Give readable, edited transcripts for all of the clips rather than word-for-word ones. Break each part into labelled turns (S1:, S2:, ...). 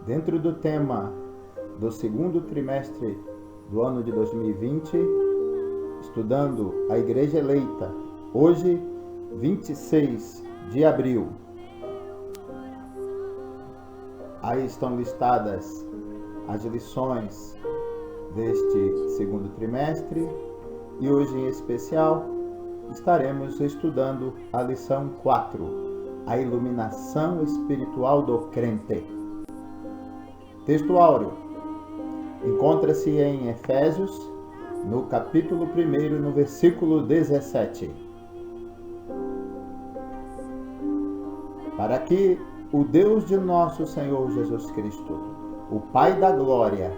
S1: Dentro do tema do segundo trimestre do ano de 2020, estudando a Igreja Eleita, hoje, 26 de abril. Aí estão listadas as lições deste segundo trimestre e hoje em especial estaremos estudando a lição 4, a iluminação espiritual do crente. Texto áureo encontra-se em Efésios, no capítulo 1, no versículo 17. Para que o Deus de nosso Senhor Jesus Cristo, o Pai da Glória,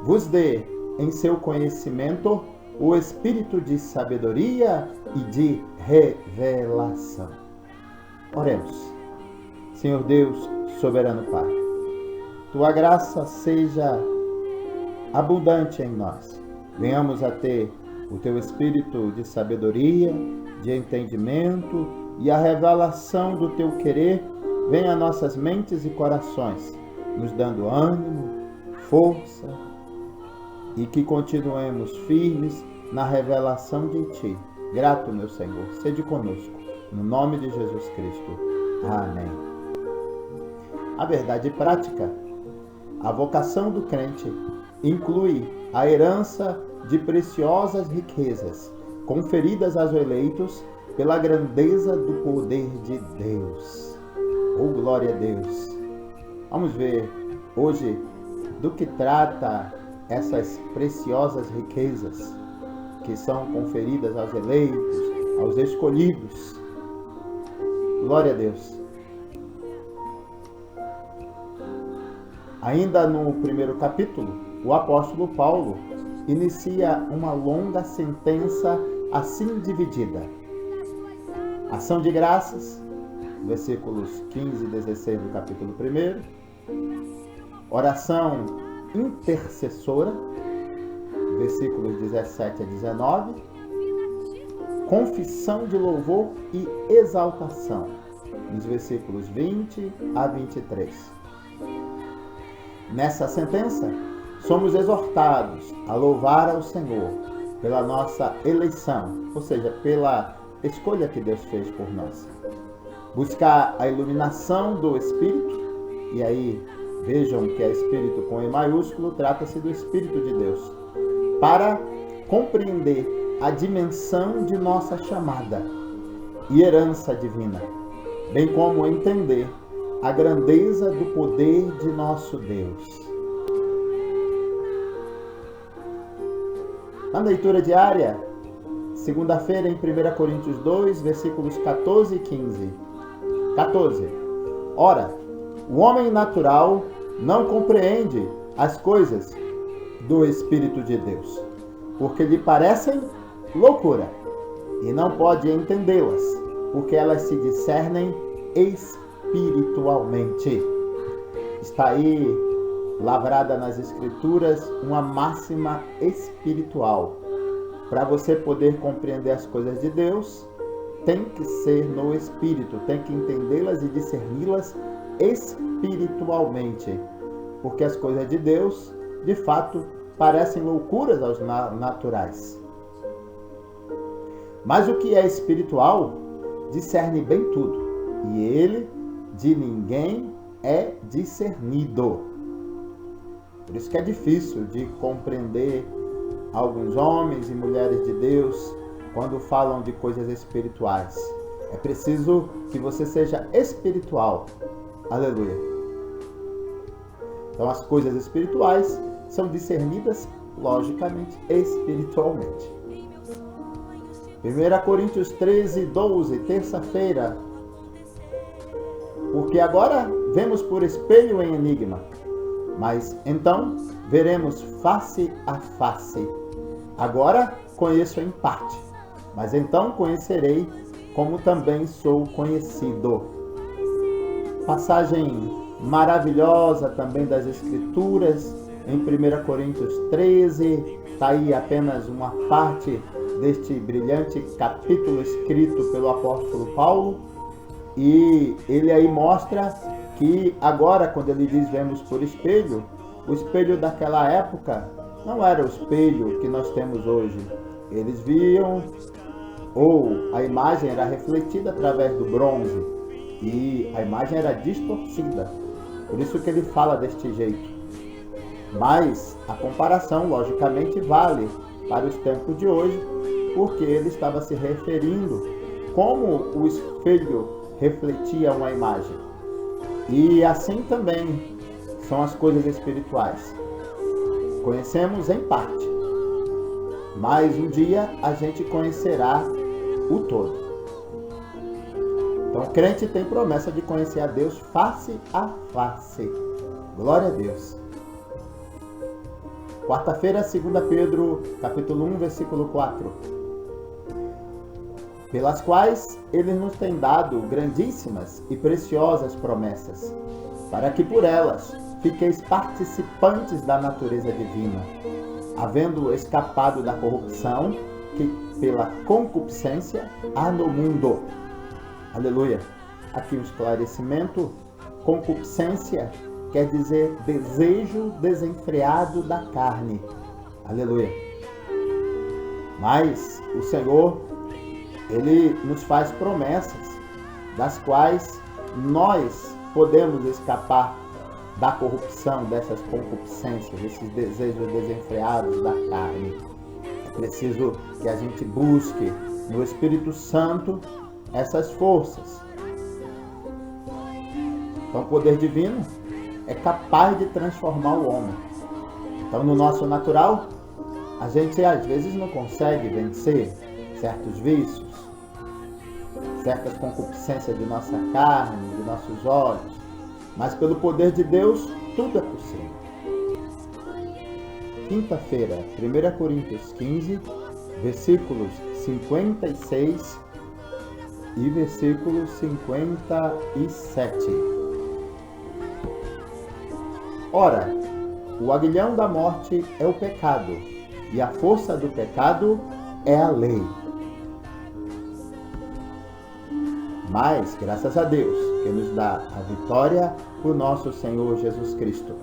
S1: vos dê em seu conhecimento o espírito de sabedoria e de revelação. Oremos. Senhor Deus, soberano Pai, tua graça seja abundante em nós. Venhamos a ter o teu espírito de sabedoria, de entendimento e a revelação do teu querer venha a nossas mentes e corações, nos dando ânimo, força e que continuemos firmes na revelação de ti. Grato, meu Senhor, sede conosco, no nome de Jesus Cristo. Amém. A verdade prática. A vocação do crente inclui a herança de preciosas riquezas conferidas aos eleitos pela grandeza do poder de Deus. Oh, glória a Deus! Vamos ver hoje do que trata essas preciosas riquezas que são conferidas aos eleitos, aos escolhidos. Glória a Deus! Ainda no primeiro capítulo, o apóstolo Paulo inicia uma longa sentença assim dividida. Ação de graças, versículos 15 e 16 do capítulo 1. Oração intercessora, versículos 17 a 19. Confissão de louvor e exaltação, nos versículos 20 a 23. Nessa sentença, somos exortados a louvar ao Senhor pela nossa eleição, ou seja, pela escolha que Deus fez por nós. Buscar a iluminação do Espírito, e aí vejam que é Espírito com E maiúsculo, trata-se do Espírito de Deus, para compreender a dimensão de nossa chamada e herança divina, bem como entender a grandeza do poder de nosso Deus. Na leitura diária, segunda-feira em 1 Coríntios 2, versículos 14 e 15. 14. Ora, o homem natural não compreende as coisas do Espírito de Deus, porque lhe parecem loucura, e não pode entendê-las, porque elas se discernem espiritualmente. Está aí lavrada nas Escrituras uma máxima espiritual. Para você poder compreender as coisas de Deus, tem que ser no Espírito, tem que entendê-las e discerni-las espiritualmente. Porque as coisas de Deus, de fato, parecem loucuras aos naturais. Mas o que é espiritual, discerne bem tudo. E ele de ninguém é discernido. Por isso que é difícil de compreender alguns homens e mulheres de Deus quando falam de coisas espirituais. É preciso que você seja espiritual. Aleluia. Então as coisas espirituais são discernidas, logicamente, espiritualmente. 1 Coríntios 13, 12, terça-feira. Porque agora vemos por espelho em enigma, mas então veremos face a face. Agora conheço em parte, mas então conhecerei como também sou conhecido. Passagem maravilhosa também das Escrituras, em 1 Coríntios 13, está aí apenas uma parte deste brilhante capítulo escrito pelo apóstolo Paulo, e ele aí mostra que agora, quando ele diz vemos por espelho, o espelho daquela época não era o espelho que nós temos hoje. Eles viam, ou a imagem era refletida através do bronze, e a imagem era distorcida. Por isso que ele fala deste jeito. Mas a comparação, logicamente, vale para os tempos de hoje, porque ele estava se referindo como o espelho refletia uma imagem. E assim também são as coisas espirituais. Conhecemos em parte, mas um dia a gente conhecerá o todo. Então o crente tem promessa de conhecer a Deus face a face. Glória a Deus. Quarta-feira, 2 Pedro, capítulo 1, versículo 4. Pelas quais ele nos tem dado grandíssimas e preciosas promessas, para que por elas fiqueis participantes da natureza divina, havendo escapado da corrupção que pela concupiscência há no mundo. Aleluia. Aqui um esclarecimento. Concupiscência quer dizer desejo desenfreado da carne. Aleluia. Mas o Senhor, Ele nos faz promessas, das quais nós podemos escapar da corrupção, dessas concupiscências, desses desejos desenfreados da carne. É preciso que a gente busque no Espírito Santo essas forças. Então o poder divino é capaz de transformar o homem. Então no nosso natural, a gente às vezes não consegue vencer certos vícios, certas concupiscências de nossa carne, de nossos olhos, mas pelo poder de Deus tudo é possível. Quinta-feira, 1 Coríntios 15, versículos 56 e versículo 57. Ora, o aguilhão da morte é o pecado, e a força do pecado é a lei. Mas, graças a Deus, que nos dá a vitória por nosso Senhor Jesus Cristo.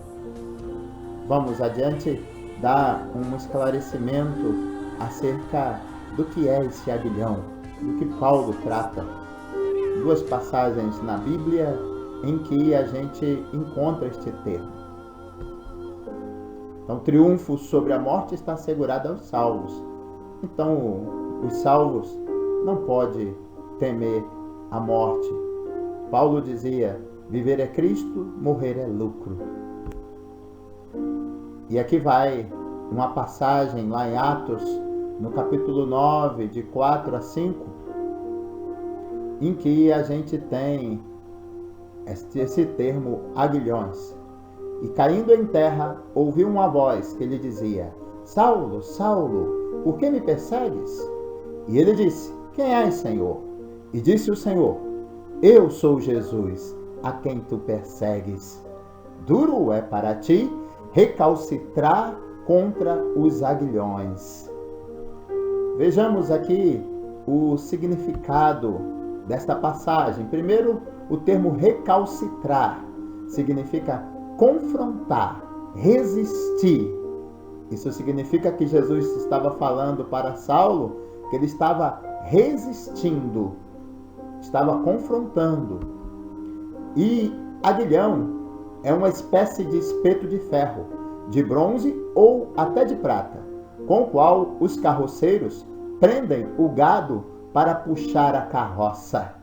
S1: Vamos adiante dar um esclarecimento acerca do que é esse aguilhão, do que Paulo trata. Duas passagens na Bíblia em que a gente encontra este termo. Então, o triunfo sobre a morte está assegurado aos salvos. Então, os salvos não podem temer a morte. Paulo dizia, viver é Cristo, morrer é lucro. E aqui vai uma passagem lá em Atos, no capítulo 9, de 4 a 5, em que a gente tem esse termo aguilhões. E caindo em terra, ouviu uma voz que lhe dizia, Saulo, Saulo, por que me persegues? E ele disse, quem és, Senhor? E disse o Senhor, eu sou Jesus, a quem tu persegues. Duro é para ti recalcitrar contra os aguilhões. Vejamos aqui o significado desta passagem. Primeiro, o termo recalcitrar significa confrontar, resistir. Isso significa que Jesus estava falando para Saulo que ele estava resistindo, estava confrontando. E aguilhão é uma espécie de espeto de ferro, de bronze ou até de prata, com o qual os carroceiros prendem o gado para puxar a carroça.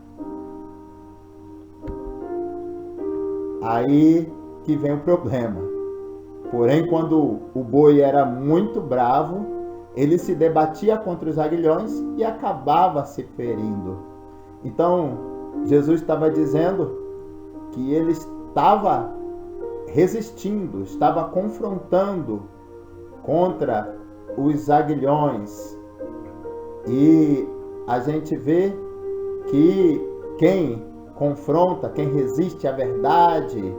S1: Aí que vem o problema. Porém, quando o boi era muito bravo, ele se debatia contra os aguilhões e acabava se ferindo. Então, Jesus estava dizendo que ele estava resistindo, estava confrontando contra os aguilhões. E a gente vê que quem confronta, quem resiste à verdade,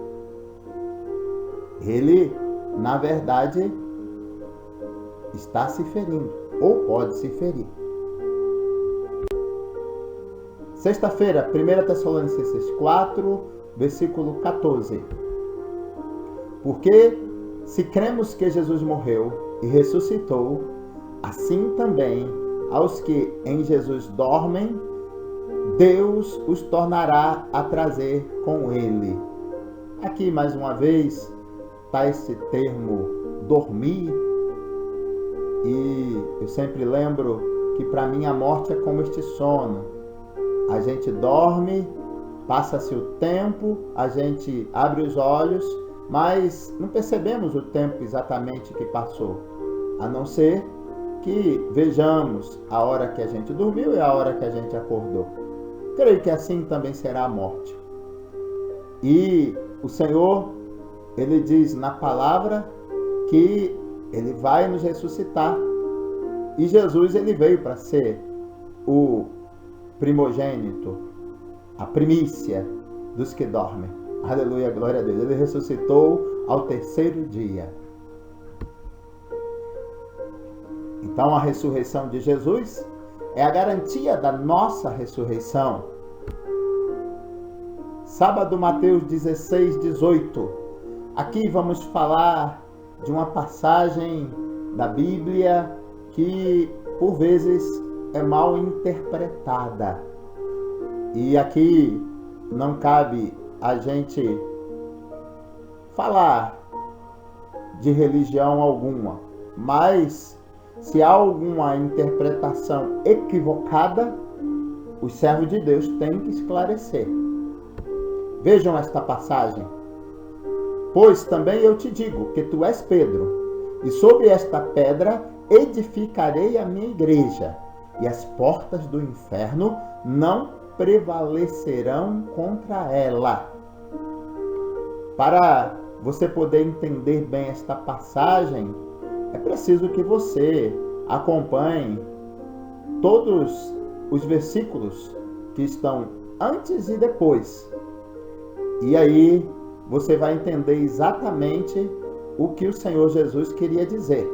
S1: ele, na verdade, está se ferindo, ou pode se ferir. Sexta-feira, 1 Tessalonicenses 4, versículo 14. Porque se cremos que Jesus morreu e ressuscitou, assim também aos que em Jesus dormem, Deus os tornará a trazer com ele. Aqui mais uma vez está esse termo dormir, e eu sempre lembro que para mim a morte é como este sono. A gente dorme, passa-se o tempo, a gente abre os olhos, mas não percebemos o tempo exatamente que passou, a não ser que vejamos a hora que a gente dormiu e a hora que a gente acordou. Creio que assim também será a morte. E o Senhor, Ele diz na palavra que Ele vai nos ressuscitar. E Jesus, Ele veio para ser o primogênito, a primícia dos que dormem. Aleluia, glória a Deus. Ele ressuscitou ao terceiro dia. Então a ressurreição de Jesus é a garantia da nossa ressurreição. Sábado, Mateus 16, 18. Aqui vamos falar de uma passagem da Bíblia que, por vezes, é mal interpretada. E aqui não cabe a gente falar de religião alguma, mas se há alguma interpretação equivocada, os servos de Deus têm que esclarecer. Vejam esta passagem. Pois também eu te digo que tu és Pedro, e sobre esta pedra edificarei a minha igreja, e as portas do inferno não prevalecerão contra ela. Para você poder entender bem esta passagem, é preciso que você acompanhe todos os versículos que estão antes e depois. E aí você vai entender exatamente o que o Senhor Jesus queria dizer.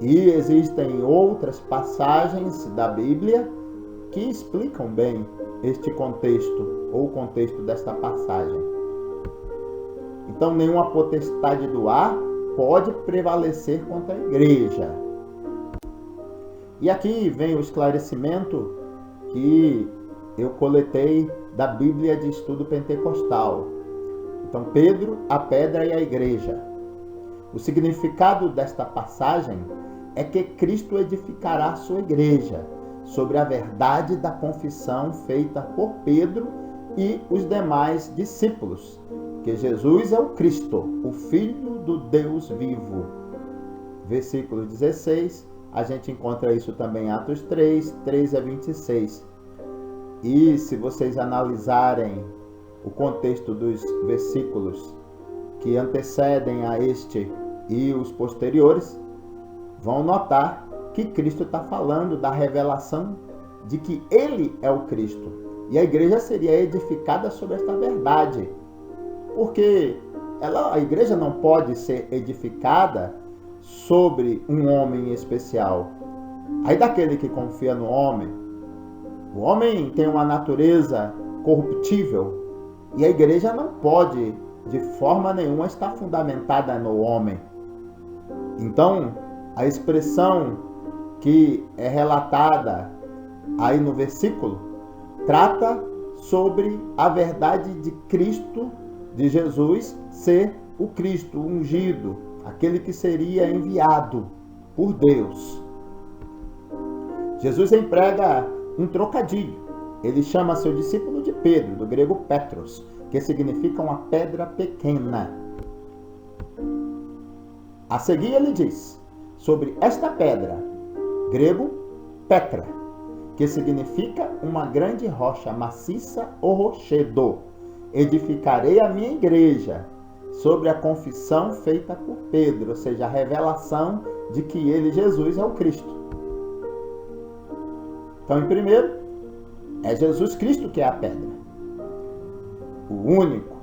S1: E existem outras passagens da Bíblia que explicam bem este contexto, ou o contexto desta passagem. Então, nenhuma potestade do ar pode prevalecer contra a igreja. E aqui vem o esclarecimento que eu coletei da Bíblia de Estudo Pentecostal. Então, Pedro, a pedra e a igreja. O significado desta passagem é que Cristo edificará a sua igreja sobre a verdade da confissão feita por Pedro e os demais discípulos, que Jesus é o Cristo, o Filho do Deus vivo. Versículo 16, a gente encontra isso também em Atos 3, 13 a 26. E se vocês analisarem o contexto dos versículos que antecedem a este e os posteriores, vão notar que Cristo está falando da revelação de que Ele é o Cristo. E a igreja seria edificada sobre esta verdade. Porque a igreja não pode ser edificada sobre um homem especial. Aí daquele que confia no homem, o homem tem uma natureza corruptível e a igreja não pode de forma nenhuma estar fundamentada no homem. Então, a expressão que é relatada aí no versículo trata sobre a verdade de Cristo, de Jesus ser o Cristo, o ungido, aquele que seria enviado por Deus. Jesus emprega um trocadilho. Ele chama seu discípulo de Pedro, do grego Petros, que significa uma pedra pequena. A seguir ele diz, sobre esta pedra, grego Petra, que significa uma grande rocha maciça ou rochedo, edificarei a minha igreja, sobre a confissão feita por Pedro, ou seja, a revelação de que ele, Jesus, é o Cristo. Então, em primeiro, é Jesus Cristo que é a pedra, o único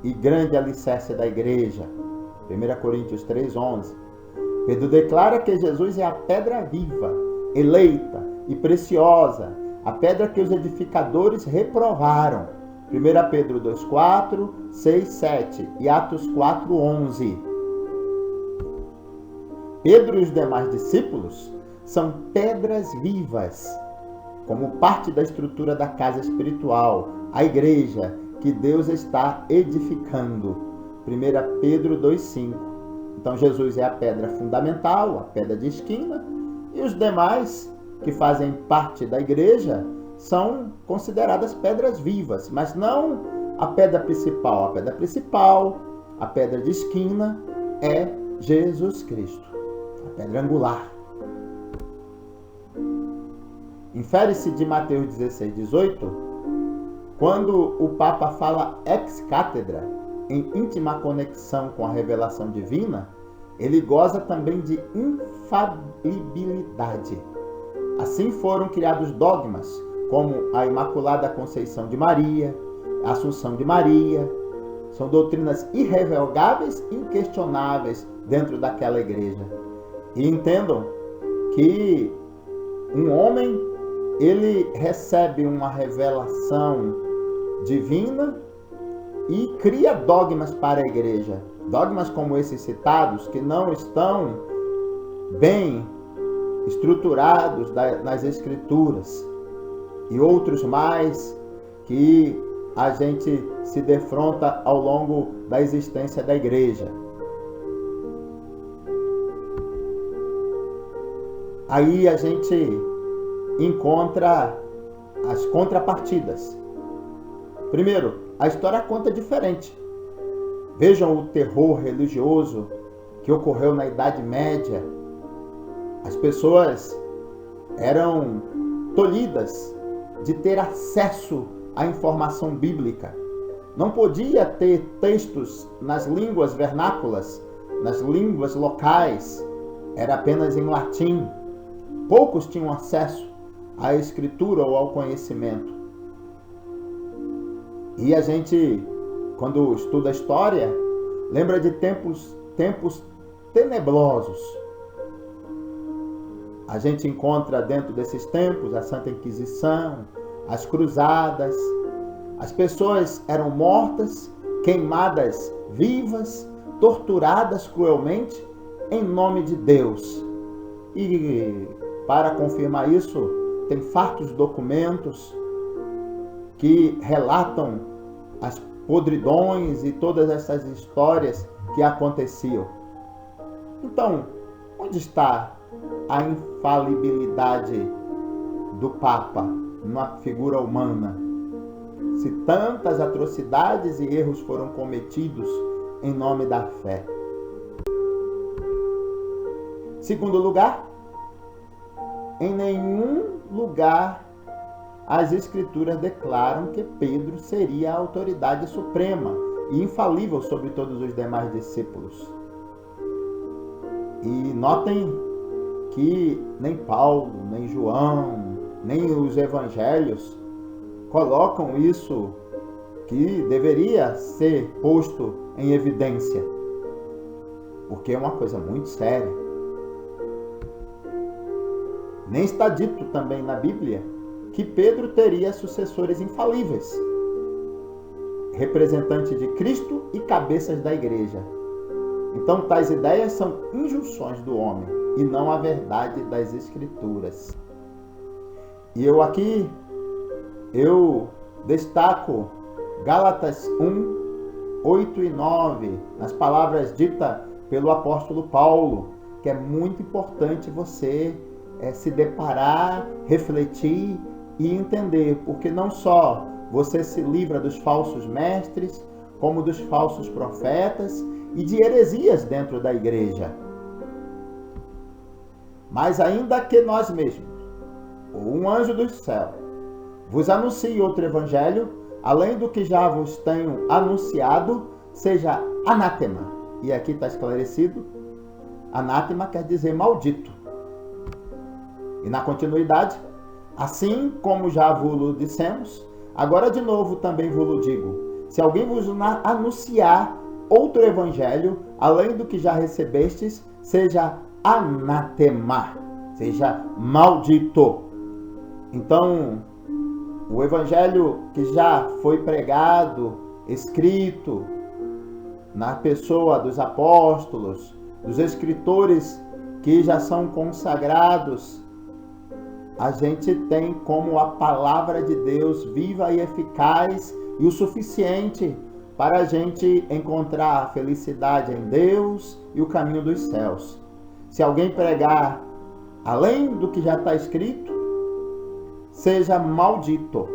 S1: e grande alicerce da igreja. 1 Coríntios 3:11. Pedro declara que Jesus é a pedra viva, eleita e preciosa, a pedra que os edificadores reprovaram, 1 Pedro 2,4, 6, 7 e Atos 4, 11. Pedro e os demais discípulos são pedras vivas, como parte da estrutura da casa espiritual, a igreja que Deus está edificando. 1 Pedro 2,5. Então Jesus é a pedra fundamental, a pedra de esquina, e os demais que fazem parte da igreja são consideradas pedras vivas, mas não a pedra principal. A pedra principal, a pedra de esquina, é Jesus Cristo, a pedra angular. Infere-se de Mateus 16, 18, quando o Papa fala ex cátedra, em íntima conexão com a revelação divina, ele goza também de infalibilidade. Assim foram criados dogmas, como a Imaculada Conceição de Maria, a Assunção de Maria. São doutrinas irrevogáveis e inquestionáveis dentro daquela igreja. E entendam que um homem, ele recebe uma revelação divina e cria dogmas para a igreja. Dogmas como esses citados, que não estão bem estruturados nas escrituras. E outros mais que a gente se defronta ao longo da existência da igreja. Aí a gente encontra as contrapartidas. Primeiro, a história conta diferente. Vejam o terror religioso que ocorreu na Idade Média. As pessoas eram tolhidas de ter acesso à informação bíblica. Não podia ter textos nas línguas vernáculas, nas línguas locais. Era apenas em latim. Poucos tinham acesso à escritura ou ao conhecimento. E a gente, quando estuda a história, lembra de tempos tenebrosos. A gente encontra dentro desses tempos a Santa Inquisição, as cruzadas. As pessoas eram mortas, queimadas vivas, torturadas cruelmente em nome de Deus. E para confirmar isso, tem fartos documentos que relatam as podridões e todas essas histórias que aconteciam. Então, onde está a infalibilidade do Papa numa figura humana? Se tantas atrocidades e erros foram cometidos em nome da fé. Segundo lugar, em nenhum lugar as Escrituras declaram que Pedro seria a autoridade suprema e infalível sobre todos os demais discípulos. E notem que nem Paulo, nem João, nem os evangelhos colocam isso que deveria ser posto em evidência, porque é uma coisa muito séria. Nem está dito também na Bíblia que Pedro teria sucessores infalíveis, representante de Cristo e cabeças da igreja. Então, tais ideias são injunções do homem e não a verdade das Escrituras. E eu destaco Gálatas 1, 8 e 9, nas palavras ditas pelo apóstolo Paulo, que é muito importante você se deparar, refletir e entender, porque não só você se livra dos falsos mestres, como dos falsos profetas e de heresias dentro da igreja. Mas ainda que nós mesmos, ou um anjo do céu, vos anuncie outro evangelho, além do que já vos tenho anunciado, seja anátema. E aqui está esclarecido, anátema quer dizer maldito. E na continuidade, assim como já vos dissemos, agora de novo também vos digo, se alguém vos anunciar outro evangelho, além do que já recebestes, seja anátema, seja maldito. Então, O evangelho que já foi pregado, escrito na pessoa dos apóstolos, dos escritores que já são consagrados, a gente tem como a palavra de Deus viva e eficaz e o suficiente para a gente encontrar a felicidade em Deus e o caminho dos céus. Se alguém pregar além do que já está escrito, seja maldito.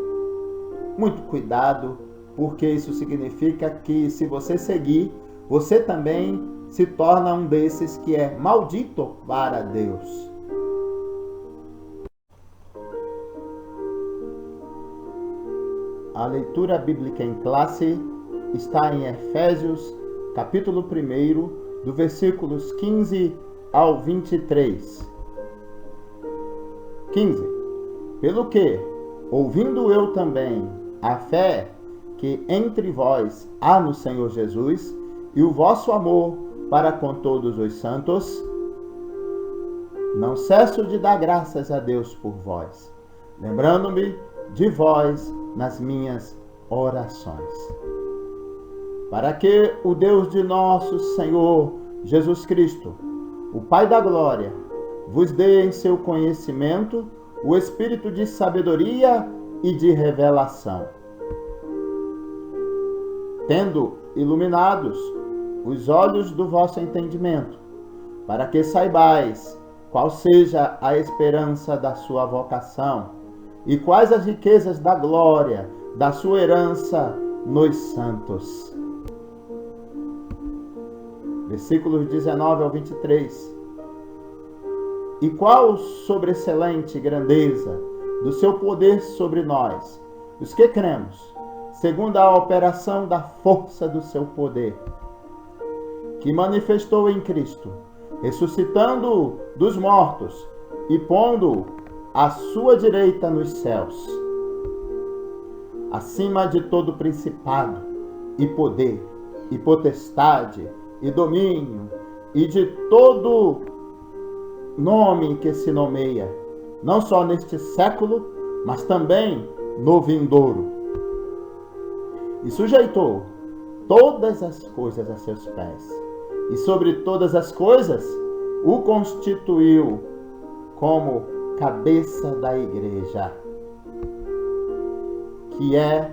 S1: Muito cuidado, porque isso significa que se você seguir, você também se torna um desses que é maldito para Deus. A leitura bíblica em classe está em Efésios, capítulo 1, do versículos 15 ao 23. 15. Pelo que, ouvindo eu também a fé que entre vós há no Senhor Jesus, e o vosso amor para com todos os santos, não cesso de dar graças a Deus por vós, lembrando-me de vós nas minhas orações. Para que o Deus de nosso Senhor Jesus Cristo, o Pai da glória, vos dê em seu conhecimento o espírito de sabedoria e de revelação, tendo iluminados os olhos do vosso entendimento, para que saibais qual seja a esperança da sua vocação e quais as riquezas da glória da sua herança nos santos. Versículos 19 ao 23. E qual sobreexcelente grandeza do seu poder sobre nós, os que cremos, segundo a operação da força do seu poder, que manifestou em Cristo, ressuscitando-o dos mortos e pondo-o à sua direita nos céus, acima de todo principado e poder e potestade e domínio e de todo nome que se nomeia, não só neste século, mas também no vindouro. E sujeitou todas as coisas a seus pés, e sobre todas as coisas o constituiu como cabeça da igreja, que é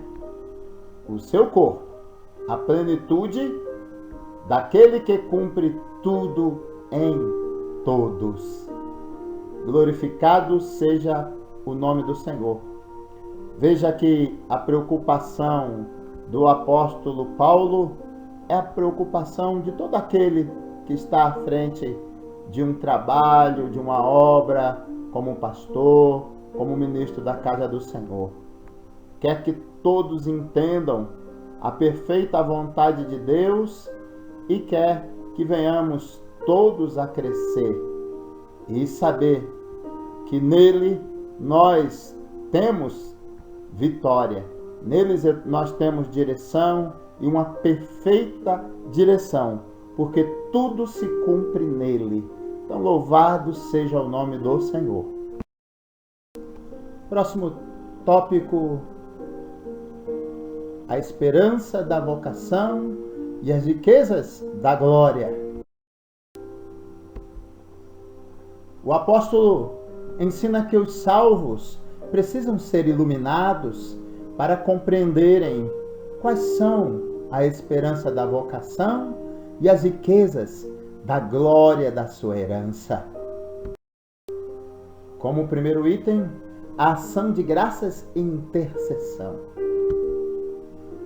S1: o seu corpo, a plenitude daquele que cumpre tudo em todos. Glorificado seja o nome do Senhor. Veja que a preocupação do apóstolo Paulo é a preocupação de todo aquele que está à frente de um trabalho, de uma obra, como pastor, como ministro da casa do Senhor. Quer que todos entendam a perfeita vontade de Deus e quer que venhamos todos a crescer e saber que nele nós temos vitória, nele nós temos direção e uma perfeita direção, porque tudo se cumpre nele. Então, louvado seja o nome do Senhor. Próximo tópico: a esperança da vocação e as riquezas da glória. O apóstolo ensina que os salvos precisam ser iluminados para compreenderem quais são a esperança da vocação e as riquezas da glória da sua herança. Como primeiro item, a ação de graças e intercessão.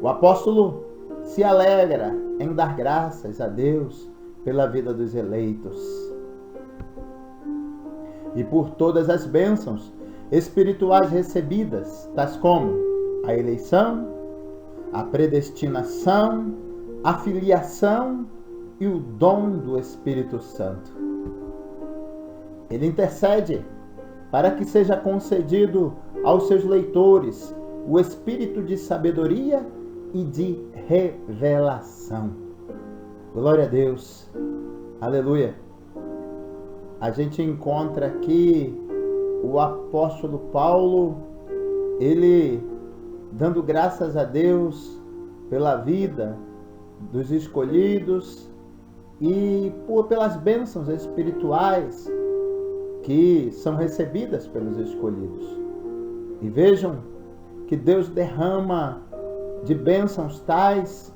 S1: O apóstolo se alegra em dar graças a Deus pela vida dos eleitos e por todas as bênçãos espirituais recebidas, tais como a eleição, a predestinação, a filiação e o dom do Espírito Santo. Ele intercede para que seja concedido aos seus leitores o espírito de sabedoria e de revelação. Glória a Deus. Aleluia. A gente encontra aqui o apóstolo Paulo ele dando graças a Deus pela vida dos escolhidos e pelas bênçãos espirituais que são recebidas pelos escolhidos. E vejam que Deus derrama de bênçãos tais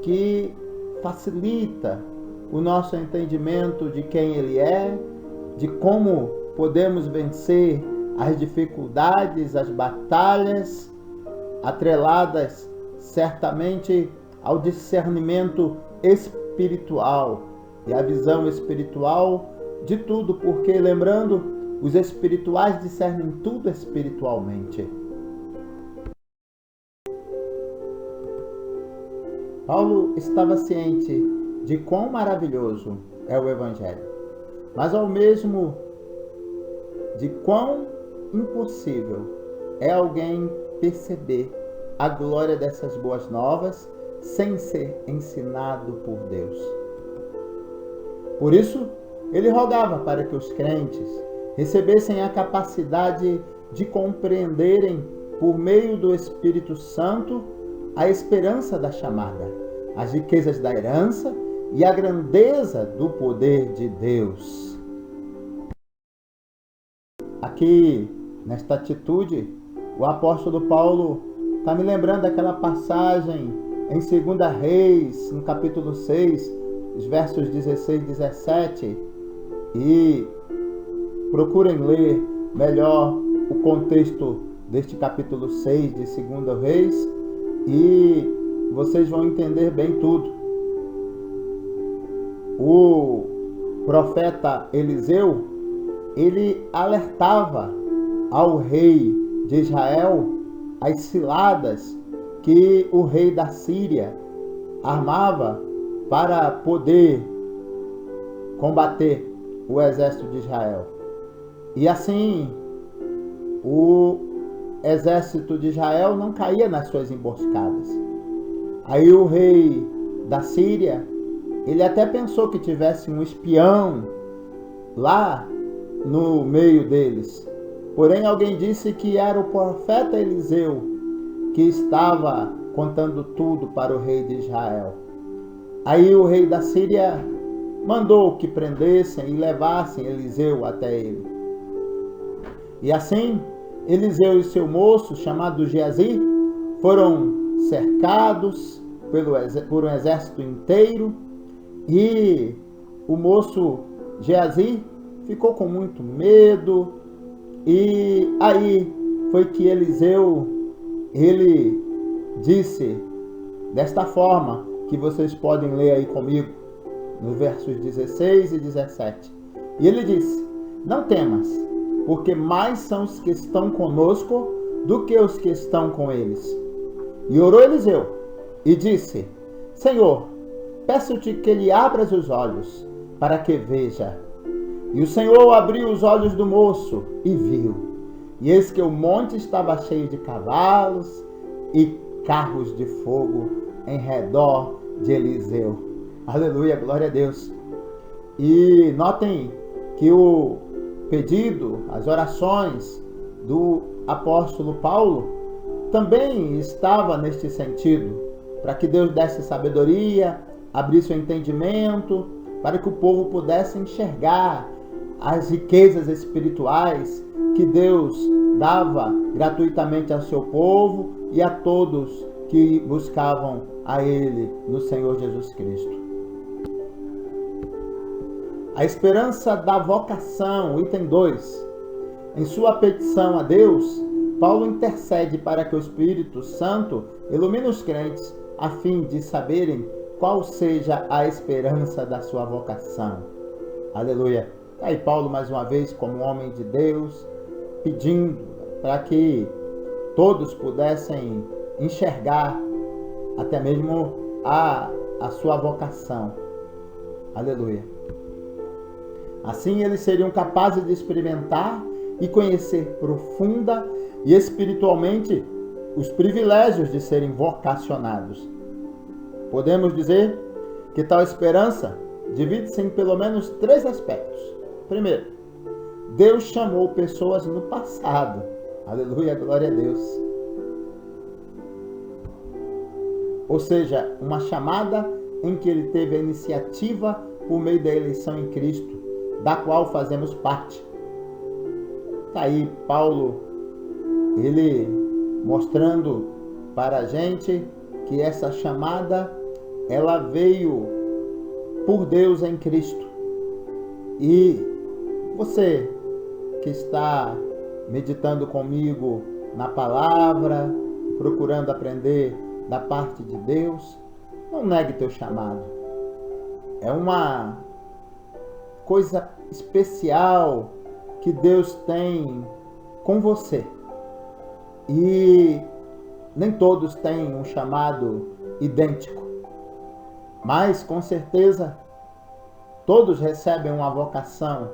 S1: que facilita o nosso entendimento de quem Ele é, de como podemos vencer as dificuldades, as batalhas, atreladas certamente ao discernimento espiritual e à visão espiritual de tudo, porque, lembrando, os espirituais discernem tudo espiritualmente. Paulo estava ciente de quão maravilhoso é o Evangelho, mas ao mesmo de quão impossível é alguém perceber a glória dessas boas novas sem ser ensinado por Deus. Por isso, ele rogava para que os crentes recebessem a capacidade de compreenderem, por meio do Espírito Santo, a esperança da chamada, as riquezas da herança e a grandeza do poder de Deus. Aqui, nesta atitude, o apóstolo Paulo está me lembrando daquela passagem em 2 Reis, no capítulo 6, os versos 16 e 17, e procurem ler melhor o contexto deste capítulo 6 de 2 Reis e vocês vão entender bem tudo. O profeta Eliseu, ele alertava ao rei de Israel as ciladas que o rei da Síria armava para poder combater o exército de Israel. E assim, o exército de Israel não caía nas suas emboscadas. Aí o rei da Síria, ele até pensou que tivesse um espião lá no meio deles. Porém, alguém disse que era o profeta Eliseu que estava contando tudo para o rei de Israel. Aí o rei da Síria mandou que prendessem e levassem Eliseu até ele. E assim, Eliseu e seu moço, chamado Geazi, foram cercados por um exército inteiro, e o moço Geazi ficou com muito medo, e aí foi que Eliseu, ele disse desta forma, que vocês podem ler aí comigo, nos versos 16 e 17. E ele disse: não temas, porque mais são os que estão conosco do que os que estão com eles. E orou Eliseu e disse: Senhor, peço-te que lhe abras os olhos, para que veja. E o Senhor abriu os olhos do moço e viu. E eis que o monte estava cheio de cavalos e carros de fogo em redor de Eliseu. Aleluia, glória a Deus. E notem que o pedido, as orações do apóstolo Paulo também estava neste sentido, para que Deus desse sabedoria, abrisse o entendimento, para que o povo pudesse enxergar as riquezas espirituais que Deus dava gratuitamente ao seu povo e a todos que buscavam a Ele no Senhor Jesus Cristo. A esperança da vocação, item 2. Em sua petição a Deus, Paulo intercede para que o Espírito Santo ilumine os crentes a fim de saberem qual seja a esperança da sua vocação. Aleluia. Aí Paulo, mais uma vez, como homem de Deus, pedindo para que todos pudessem enxergar até mesmo a sua vocação. Aleluia. Assim eles seriam capazes de experimentar e conhecer profunda e espiritualmente os privilégios de serem vocacionados. Podemos dizer que tal esperança divide-se em pelo menos 3 aspectos. Primeiro, Deus chamou pessoas no passado. Aleluia, glória a Deus. Ou seja, uma chamada em que ele teve a iniciativa por meio da eleição em Cristo, da qual fazemos parte. Está aí Paulo, ele mostrando para a gente que essa chamada, ela veio por Deus em Cristo. E você que está meditando comigo na palavra, procurando aprender da parte de Deus, não negue teu chamado. É uma coisa especial que Deus tem com você. E nem todos têm um chamado idêntico, mas com certeza todos recebem uma vocação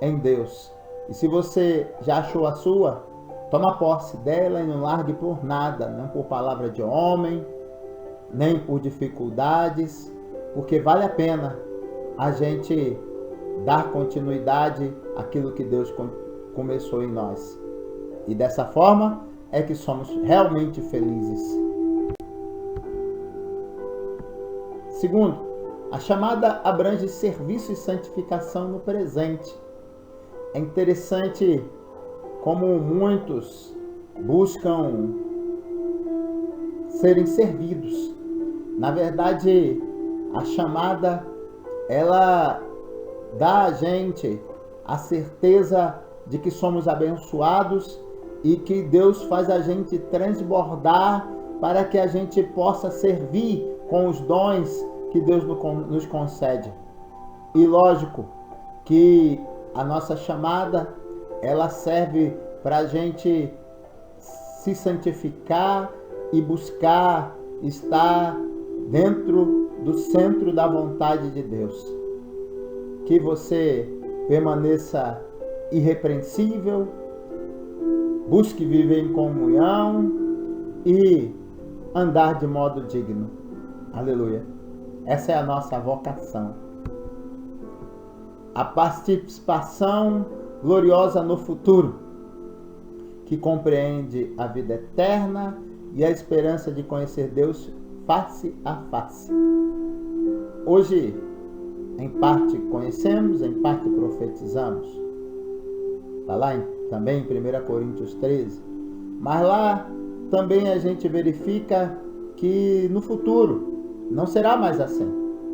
S1: em Deus. E se você já achou a sua, toma posse dela e não largue por nada, não por palavra de homem, nem por dificuldades, porque vale a pena a gente dar continuidade àquilo que Deus começou em nós. E dessa forma é que somos realmente felizes. Segundo, a chamada abrange serviço e santificação no presente. É interessante como muitos buscam serem servidos. Na verdade, a chamada, ela dá a gente a certeza de que somos abençoados e que Deus faz a gente transbordar para que a gente possa servir com os dons que Deus nos concede. E lógico que a nossa chamada, ela serve para a gente se santificar e buscar estar dentro do centro da vontade de Deus. Que você permaneça irrepreensível, busque viver em comunhão e andar de modo digno. Aleluia. Essa é a nossa vocação. A participação gloriosa no futuro, que compreende a vida eterna e a esperança de conhecer Deus face a face. Hoje, em parte conhecemos, em parte profetizamos. Está lá também em 1 Coríntios 13. Mas lá também a gente verifica que no futuro não será mais assim.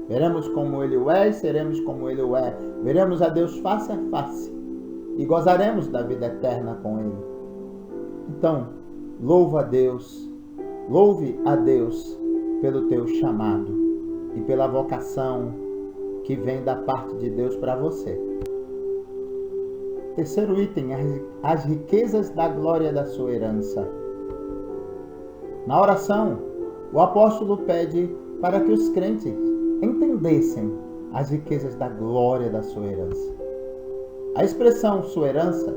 S1: Veremos como Ele o é e seremos como Ele o é. Veremos a Deus face a face e gozaremos da vida eterna com Ele. Então, louve a Deus pelo teu chamado e pela vocação que vem da parte de Deus para você. Terceiro item, as riquezas da glória da sua herança. Na oração, o apóstolo pede para que os crentes entendessem as riquezas da glória da sua herança. A expressão sua herança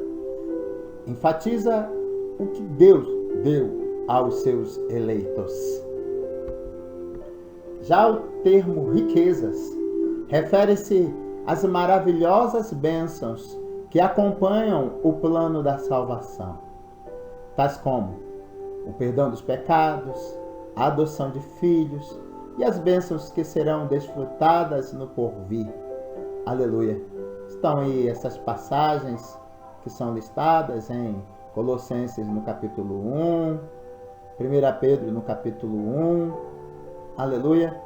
S1: enfatiza o que Deus deu aos seus eleitos. Já o termo riquezas refere-se às maravilhosas bênçãos que acompanham o plano da salvação, tais como o perdão dos pecados, a adoção de filhos e as bênçãos que serão desfrutadas no porvir. Aleluia! Estão aí essas passagens que são listadas em Colossenses no capítulo 1, 1 Pedro no capítulo 1. Aleluia!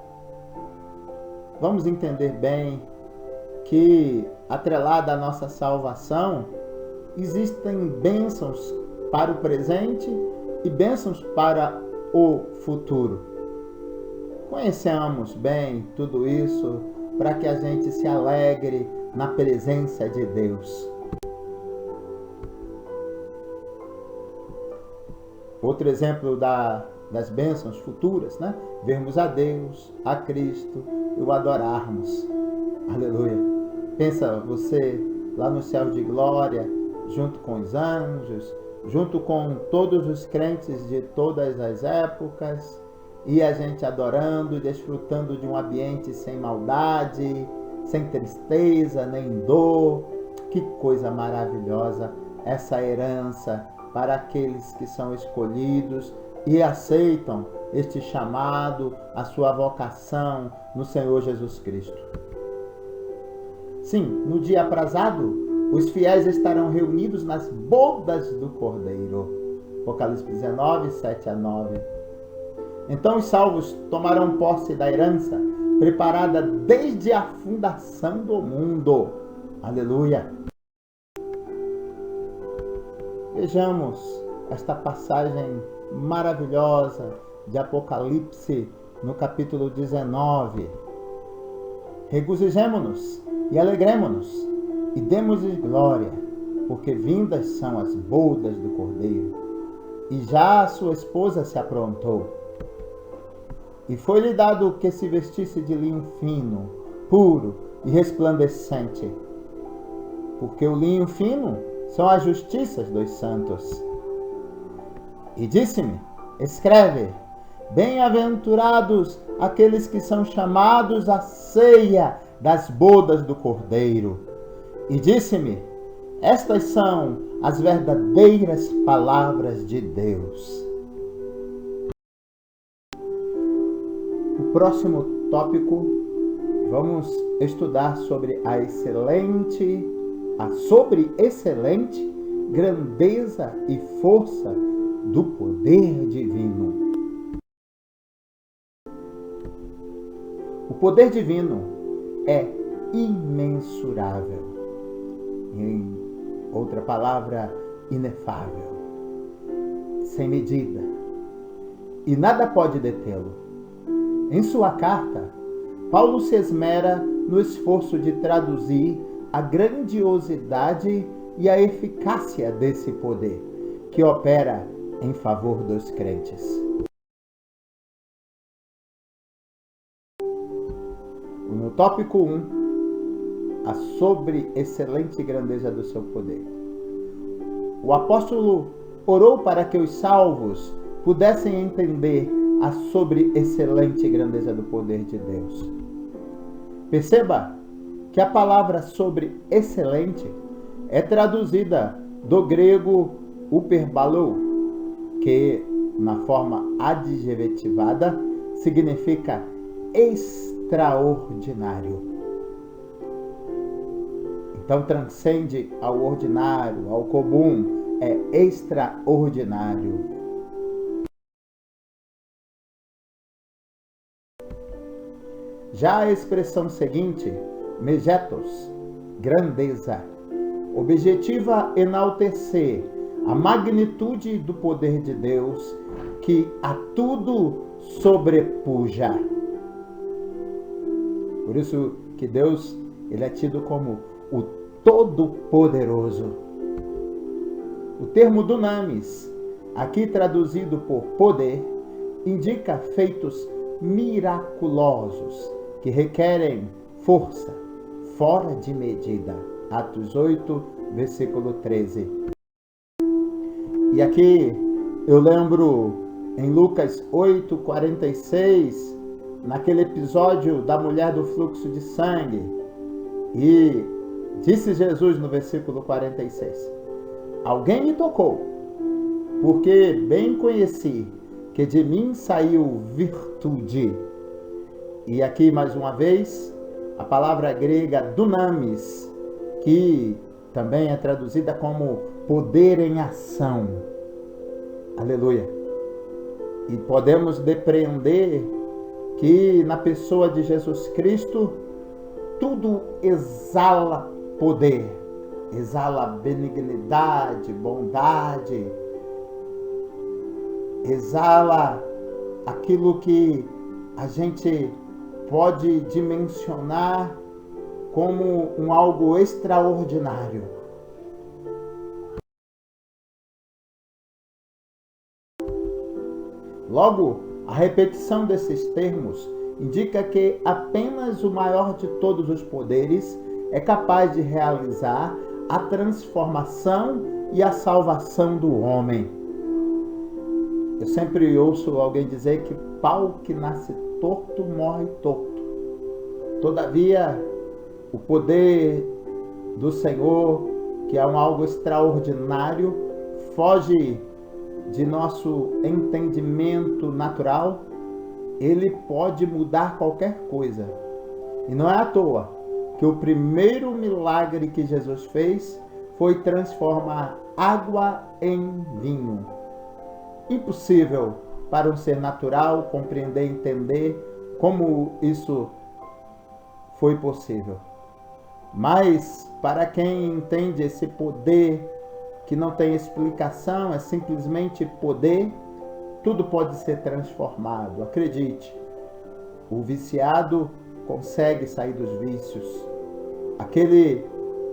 S1: Vamos entender bem que, atrelada à nossa salvação, existem bênçãos para o presente e bênçãos para o futuro. Conheçamos bem tudo isso para que a gente se alegre na presença de Deus. Outro exemplo das bênçãos futuras, né? Vermos a Deus, a Cristo e o adorarmos. Aleluia! Pensa você lá no céu de glória, junto com os anjos, junto com todos os crentes de todas as épocas, e a gente adorando e desfrutando de um ambiente sem maldade, sem tristeza, nem dor. Que coisa maravilhosa essa herança para aqueles que são escolhidos e aceitam este chamado, a sua vocação no Senhor Jesus Cristo. Sim, no dia aprazado, os fiéis estarão reunidos nas bodas do Cordeiro. Apocalipse 19, 7 a 9. Então os salvos tomarão posse da herança preparada desde a fundação do mundo. Aleluia! Vejamos esta passagem maravilhosa de Apocalipse no capítulo 19. Regozijemo-nos e alegremo-nos e demos-lhe glória, porque vindas são as bodas do Cordeiro, e já a sua esposa se aprontou. E foi-lhe dado que se vestisse de linho fino, puro e resplandecente, porque o linho fino são as justiças dos santos. E disse-me: escreve, bem-aventurados aqueles que são chamados à ceia das bodas do Cordeiro. E disse-me: estas são as verdadeiras palavras de Deus. O próximo tópico, vamos estudar sobre a excelente grandeza e força do poder divino. O poder divino é imensurável. Em outra palavra, inefável, sem medida, e nada pode detê-lo. Em sua carta, Paulo se esmera no esforço de traduzir a grandiosidade e a eficácia desse poder, que opera em favor dos crentes. No tópico 1, a sobre-excelente grandeza do seu poder. O apóstolo orou para que os salvos pudessem entender a sobre-excelente grandeza do poder de Deus. Perceba que a palavra sobre-excelente é traduzida do grego hyperbalou, que na forma adjetivada significa extraordinário. Então transcende ao ordinário, ao comum, é extraordinário. Já a expressão seguinte, megetos, grandeza, objetiva enaltecer a magnitude do poder de Deus que a tudo sobrepuja. Por isso que Deus, ele é tido como o Todo-Poderoso. O termo dunamis, aqui traduzido por poder, indica feitos miraculosos que requerem força fora de medida. Atos 8, versículo 13. E aqui eu lembro em Lucas 8, 46, naquele episódio da mulher do fluxo de sangue. E disse Jesus no versículo 46, alguém me tocou, porque bem conheci que de mim saiu virtude. E aqui mais uma vez, a palavra grega dunamis, que também é traduzida como poder em ação. Aleluia. E podemos depreender que na pessoa de Jesus Cristo, tudo exala poder, exala benignidade, bondade, exala aquilo que a gente pode dimensionar como um algo extraordinário. Logo, a repetição desses termos indica que apenas o maior de todos os poderes é capaz de realizar a transformação e a salvação do homem. Eu sempre ouço alguém dizer que pau que nasce torto morre torto. Todavia, o poder do Senhor, que é um algo extraordinário, foge de nosso entendimento natural, ele pode mudar qualquer coisa. E não é à toa que o primeiro milagre que Jesus fez foi transformar água em vinho. Impossível para um ser natural compreender e entender como isso foi possível. Mas para quem entende esse poder que não tem explicação, é simplesmente poder, tudo pode ser transformado. Acredite, o viciado consegue sair dos vícios. Aquele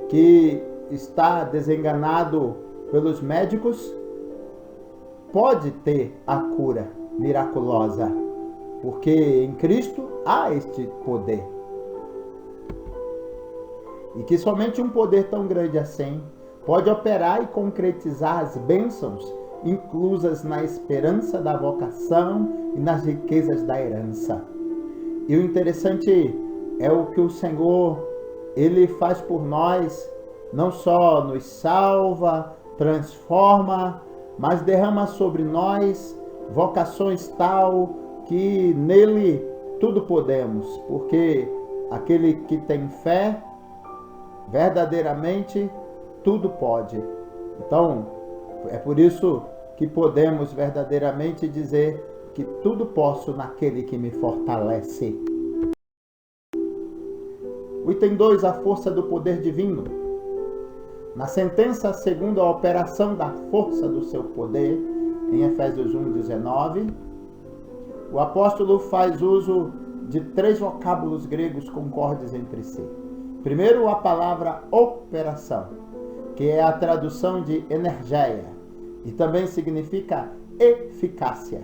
S1: que está desenganado pelos médicos pode ter a cura miraculosa, porque em Cristo há este poder. E que somente um poder tão grande assim pode operar e concretizar as bênçãos inclusas na esperança da vocação e nas riquezas da herança. E o interessante é o que o Senhor, Ele faz por nós, não só nos salva, transforma, mas derrama sobre nós vocações tal que nele tudo podemos, porque aquele que tem fé, verdadeiramente tudo pode. Então, é por isso que podemos verdadeiramente dizer que tudo posso naquele que me fortalece. O item 2, a força do poder divino. Na sentença segundo a operação da força do seu poder, em Efésios 1:19, o apóstolo faz uso de 3 vocábulos gregos concordes entre si. Primeiro, a palavra operação, que é a tradução de energeia, e também significa eficácia,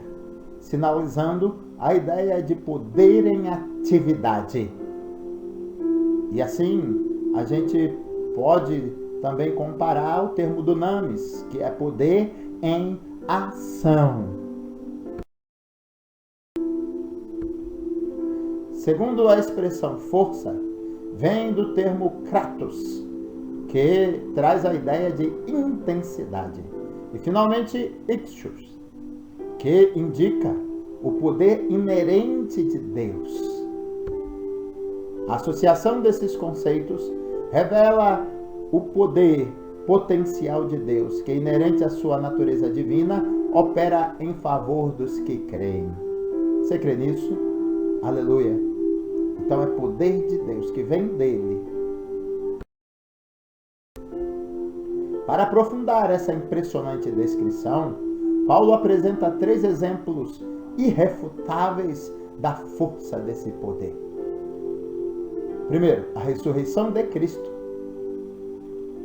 S1: sinalizando a ideia de poder em atividade. E assim, a gente pode também comparar o termo dunamis, que é poder em ação. Segundo a expressão força, vem do termo kratos, que traz a ideia de intensidade. E finalmente, ixos, que indica o poder inerente de Deus. A associação desses conceitos revela o poder potencial de Deus, que inerente à sua natureza divina, opera em favor dos que creem. Você crê nisso? Aleluia! Então é poder de Deus que vem dele. Para aprofundar essa impressionante descrição, Paulo apresenta 3 exemplos irrefutáveis da força desse poder. Primeiro, a ressurreição de Cristo.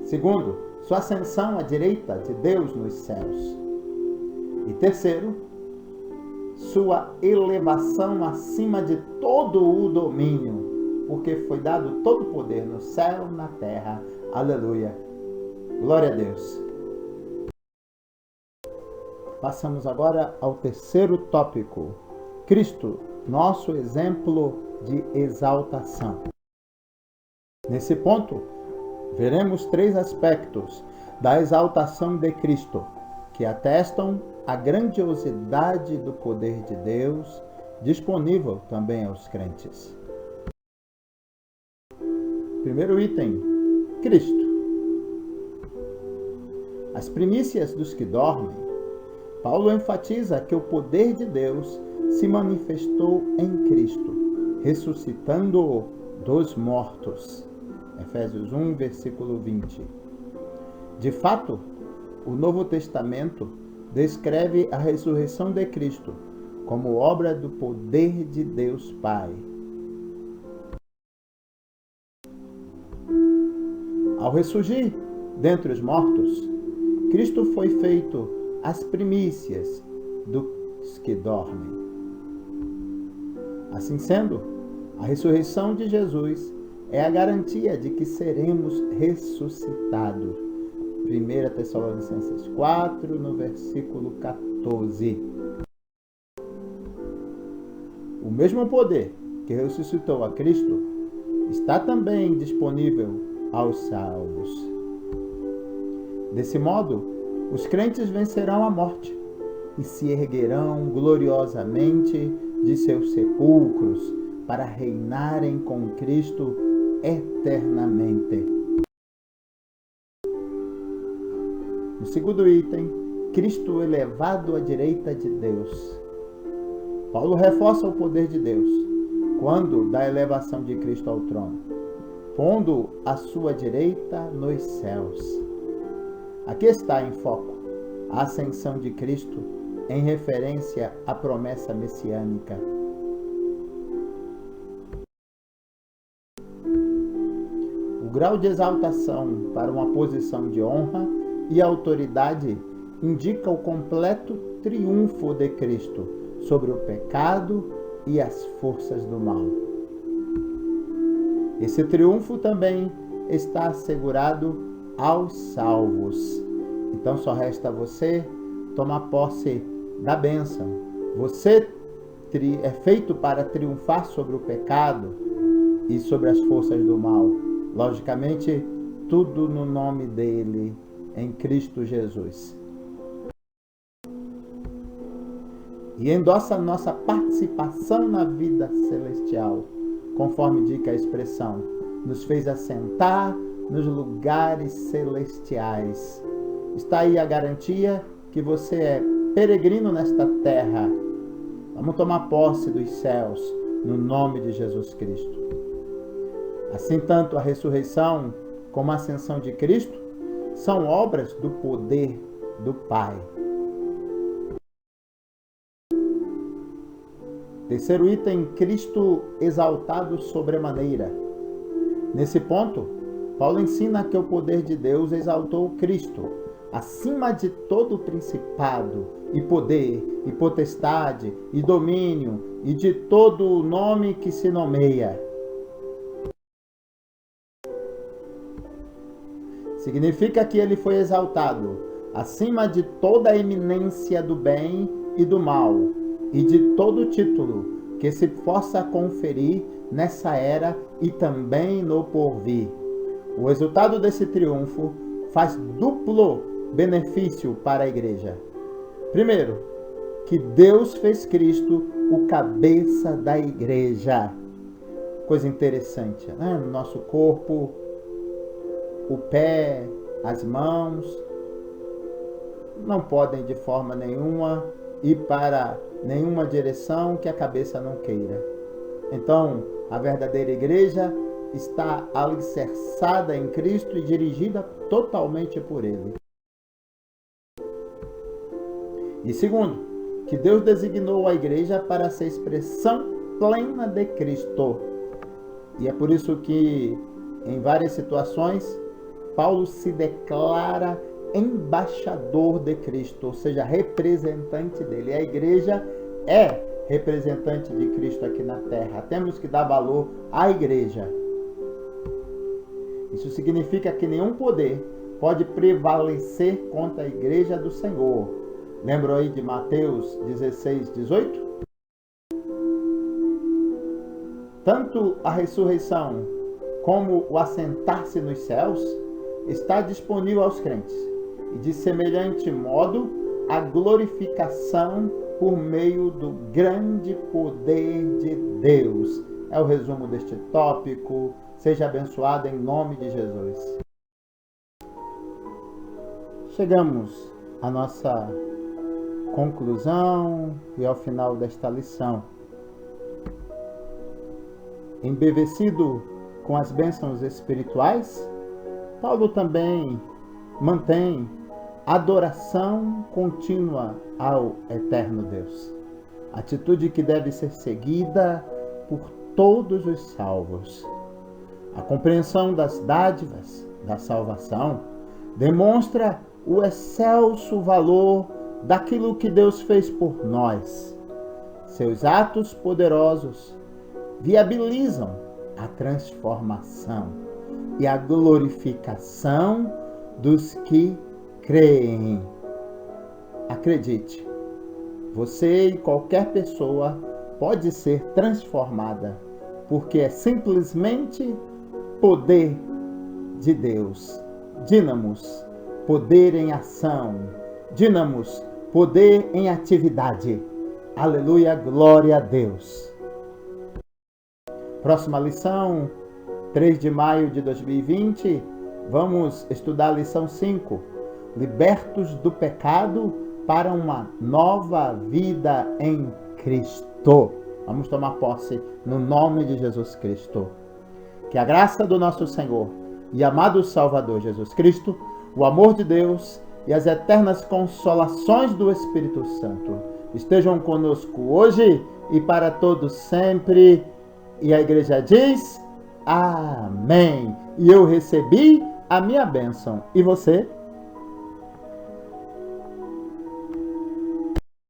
S1: Segundo, sua ascensão à direita de Deus nos céus. E terceiro, sua elevação acima de todo o domínio, porque foi dado todo o poder no céu, na terra. Aleluia. Glória a Deus. Passamos agora ao terceiro tópico. Cristo, nosso exemplo de exaltação. Nesse ponto, veremos 3 aspectos da exaltação de Cristo, que atestam a grandiosidade do poder de Deus, disponível também aos crentes. Primeiro item, Cristo. As primícias dos que dormem. Paulo enfatiza que o poder de Deus se manifestou em Cristo, ressuscitando-o dos mortos. Efésios 1, versículo 20. De fato, o Novo Testamento descreve a ressurreição de Cristo como obra do poder de Deus Pai. Ao ressurgir dentre os mortos, Cristo foi feito as primícias dos que dormem. Assim sendo, a ressurreição de Jesus é a garantia de que seremos ressuscitados. 1 Tessalonicenses 4, no versículo 14. O mesmo poder que ressuscitou a Cristo está também disponível aos salvos. Desse modo, os crentes vencerão a morte e se erguerão gloriosamente de seus sepulcros para reinarem com Cristo eternamente. No segundo item, Cristo elevado à direita de Deus. Paulo reforça o poder de Deus quando da elevação de Cristo ao trono, pondo à sua direita nos céus. Aqui está em foco a ascensão de Cristo em referência à promessa messiânica. O grau de exaltação para uma posição de honra e autoridade indica o completo triunfo de Cristo sobre o pecado e as forças do mal. Esse triunfo também está assegurado aos salvos. Então só resta você tomar posse da bênção. Você é feito para triunfar sobre o pecado e sobre as forças do mal. Logicamente, tudo no nome dele, em Cristo Jesus. E endossa nossa participação na vida celestial, conforme indica a expressão, nos fez assentar nos lugares celestiais. Está aí a garantia que você é peregrino nesta terra. Vamos tomar posse dos céus, no nome de Jesus Cristo. Assim, tanto a ressurreição como a ascensão de Cristo são obras do poder do Pai. Terceiro item, Cristo exaltado sobremaneira. Nesse ponto, Paulo ensina que o poder de Deus exaltou Cristo acima de todo principado e poder e potestade e domínio e de todo o nome que se nomeia. Significa que ele foi exaltado acima de toda a eminência do bem e do mal e de todo título que se possa conferir nessa era e também no porvir. O resultado desse triunfo faz duplo benefício para a igreja. Primeiro, que Deus fez Cristo o cabeça da igreja. Coisa interessante, né? No nosso corpo, o pé, as mãos, não podem de forma nenhuma ir para nenhuma direção que a cabeça não queira. Então, a verdadeira igreja está alicerçada em Cristo e dirigida totalmente por Ele. E segundo, que Deus designou a igreja para ser expressão plena de Cristo. E é por isso que, em várias situações, Paulo se declara embaixador de Cristo, ou seja, representante dele. A igreja é representante de Cristo aqui na terra. Temos que dar valor à igreja. Isso significa que nenhum poder pode prevalecer contra a igreja do Senhor. Lembram aí de Mateus 16, 18? Tanto a ressurreição como o assentar-se nos céus está disponível aos crentes. E de semelhante modo, a glorificação por meio do grande poder de Deus. É o resumo deste tópico. Seja abençoado em nome de Jesus. Chegamos à nossa conclusão e ao final desta lição. Embevecido com as bênçãos espirituais, Paulo também mantém adoração contínua ao eterno Deus. Atitude que deve ser seguida por todos os salvos. A compreensão das dádivas da salvação demonstra o excelso valor daquilo que Deus fez por nós. Seus atos poderosos viabilizam a transformação e a glorificação dos que creem. Acredite, você e qualquer pessoa pode ser transformada, porque é simplesmente poder de Deus. Dínamos, poder em ação. Dínamos, poder em atividade. Aleluia, glória a Deus. Próxima lição, 3 de maio de 2020, vamos estudar a lição 5. Libertos do pecado para uma nova vida em Cristo. Vamos tomar posse no nome de Jesus Cristo. Que a graça do nosso Senhor e amado Salvador Jesus Cristo, o amor de Deus e as eternas consolações do Espírito Santo estejam conosco hoje e para todos sempre. E a igreja diz: Amém. E eu recebi a minha bênção. E você?